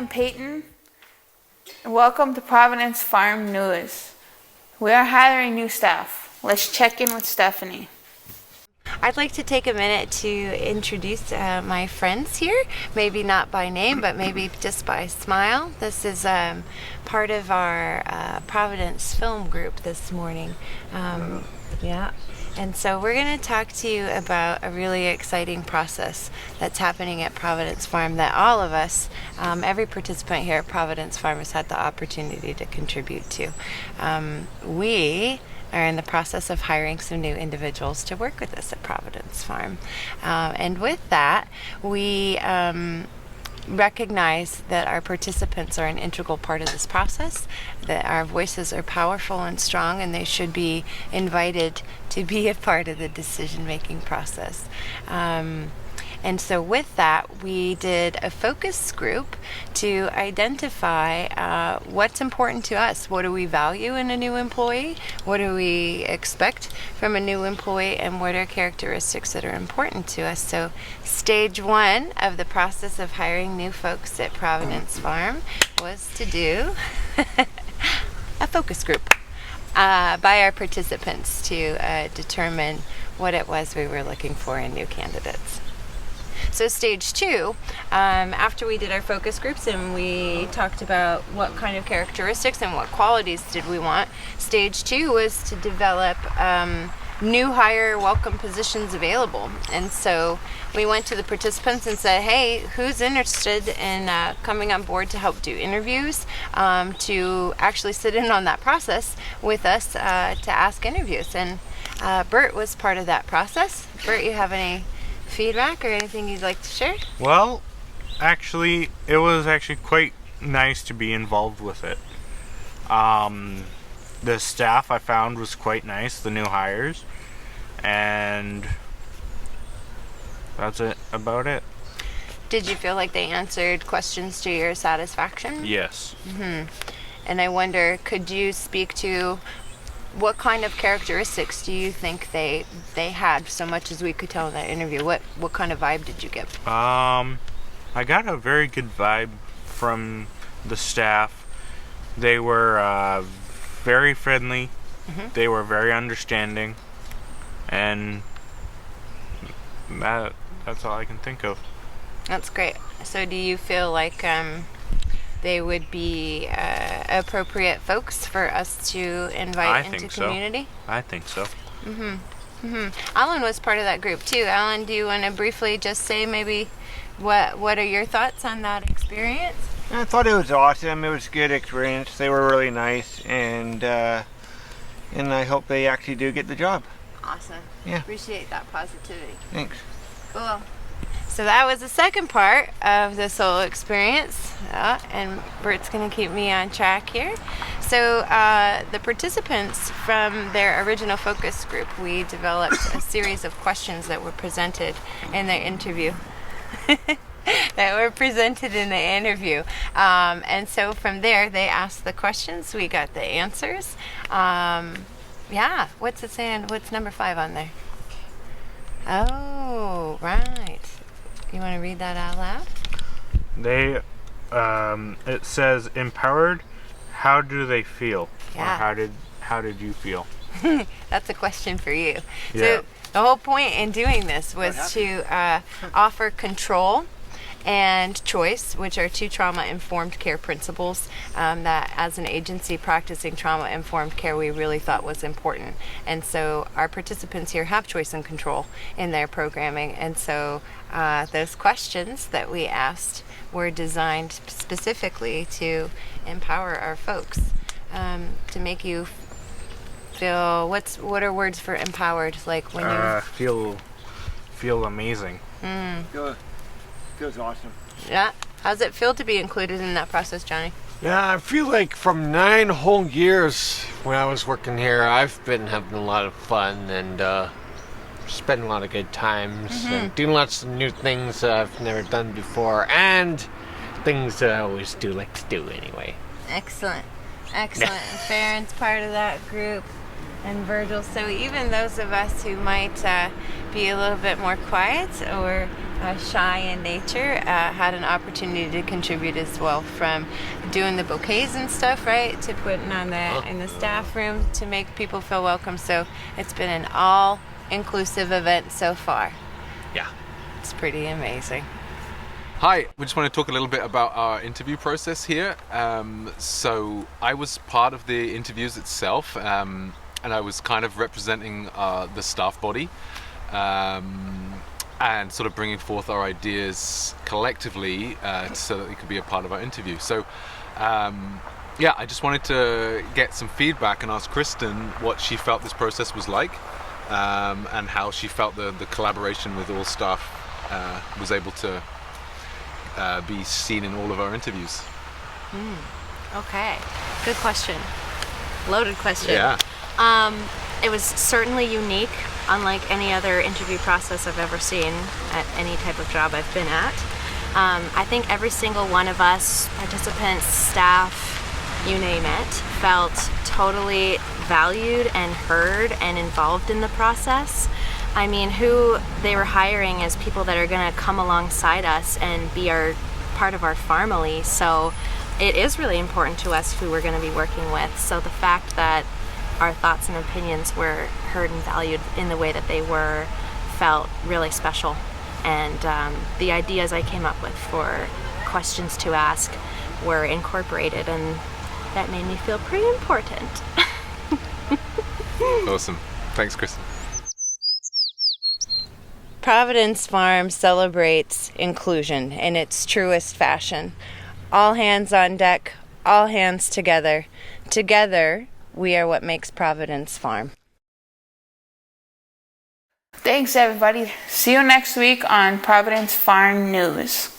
Peyton. Welcome to Providence Farm News. We are hiring new staff. Let's check in with Stephanie. I'd like to take a minute to introduce my friends here, maybe not by name, but maybe just by smile. This is part of our Providence film group this morning. Yeah. And so we're going to talk to you about a really exciting process that's happening at Providence Farm that all of us, every participant here at Providence Farm has had the opportunity to contribute to. We are in the process of hiring some new individuals to work with us at Providence Farm. And with that, we recognize that our participants are an integral part of this process, that our voices are powerful and strong, and they should be invited to be a part of the decision-making process. And so with that, we did a focus group to identify what's important to us. What do we value in a new employee? What do we expect from a new employee? And what are characteristics that are important to us? So stage one of the process of hiring new folks at Providence Farm was to do a focus group by our participants to determine what it was we were looking for in new candidates. So stage two, after we did our focus groups and we talked about what kind of characteristics and what qualities did we want, stage two was to develop new hire welcome positions available. And so we went to the participants and said, hey, who's interested in coming on board to help do interviews, to actually sit in on that process with us to ask interviews. And Bert was part of that process. Bert, you have any feedback or anything you'd like to share? Well, actually, it was actually quite nice to be involved with it. The staff I found was quite nice, the new hires, and that's about it. Did you feel like they answered questions to your satisfaction? Yes. And I wonder, could you speak to what kind of characteristics do you think they had, so much as we could tell in that interview? What kind of vibe did you get? I got a very good vibe from the staff. They were very friendly. They were very understanding, and that's all I can think of. That's great. So do you feel like they would be appropriate folks for us to invite into community? I think so. Alan was part of that group too. Alan, do you want to briefly just say maybe what are your thoughts on that experience? I thought it was awesome. It was a good experience. They were really nice, and I hope they actually do get the job. Awesome. Yeah. Appreciate that positivity. Thanks. Cool. So that was the second part of this whole experience, and Bert's going to keep me on track here. So the participants from their original focus group, we developed a series of questions that were presented in the interview. And so from there, they asked the questions, we got the answers. What's it saying? What's number 5 on there? Oh, right. You want to read that out loud? It says empowered. How do they feel? Yeah. Or how did you feel? That's a question for you. Yeah. So the whole point in doing this was to offer control and choice, which are 2 trauma-informed care principles that as an agency practicing trauma-informed care we really thought was important. And so our participants here have choice and control in their programming, and so those questions that we asked were designed specifically to empower our folks, to make you feel, what are words for empowered, like when you feel amazing. Feels awesome. Yeah. How's it feel to be included in that process, Johnny? Yeah, I feel like from 9 whole years when I was working here, I've been having a lot of fun and spending a lot of good times and doing lots of new things that I've never done before, and things that I always do like to do anyway. Excellent. Farron's part of that group, and Virgil. So even those of us who might be a little bit more quiet or shy in nature, had an opportunity to contribute as well, from doing the bouquets and stuff, right, to putting on that in the staff room to make people feel welcome. So it's been an all-inclusive event so far. Yeah. It's pretty amazing. Hi, we just want to talk a little bit about our interview process here. So I was part of the interviews itself, and I was kind of representing the staff body, and sort of bringing forth our ideas collectively so that they could be a part of our interview. So yeah, I just wanted to get some feedback and ask Kristen what she felt this process was like, and how she felt the collaboration with all staff was able to be seen in all of our interviews. Okay, good question. Loaded question. Yeah. It was certainly unique, unlike any other interview process I've ever seen at any type of job I've been at. I think every single one of us, participants, staff, you name it, felt totally valued and heard and involved in the process. I mean, who they were hiring as people that are going to come alongside us and be part of our family. So it is really important to us who we're going to be working with. So the fact that our thoughts and opinions were heard and valued in the way that they were felt really special. And the ideas I came up with for questions to ask were incorporated, and that made me feel pretty important. Awesome. Thanks, Kristen. Providence Farm celebrates inclusion in its truest fashion. All hands on deck, all hands together. Together, we are what makes Providence Farm. Thanks, everybody. See you next week on Providence Farm News.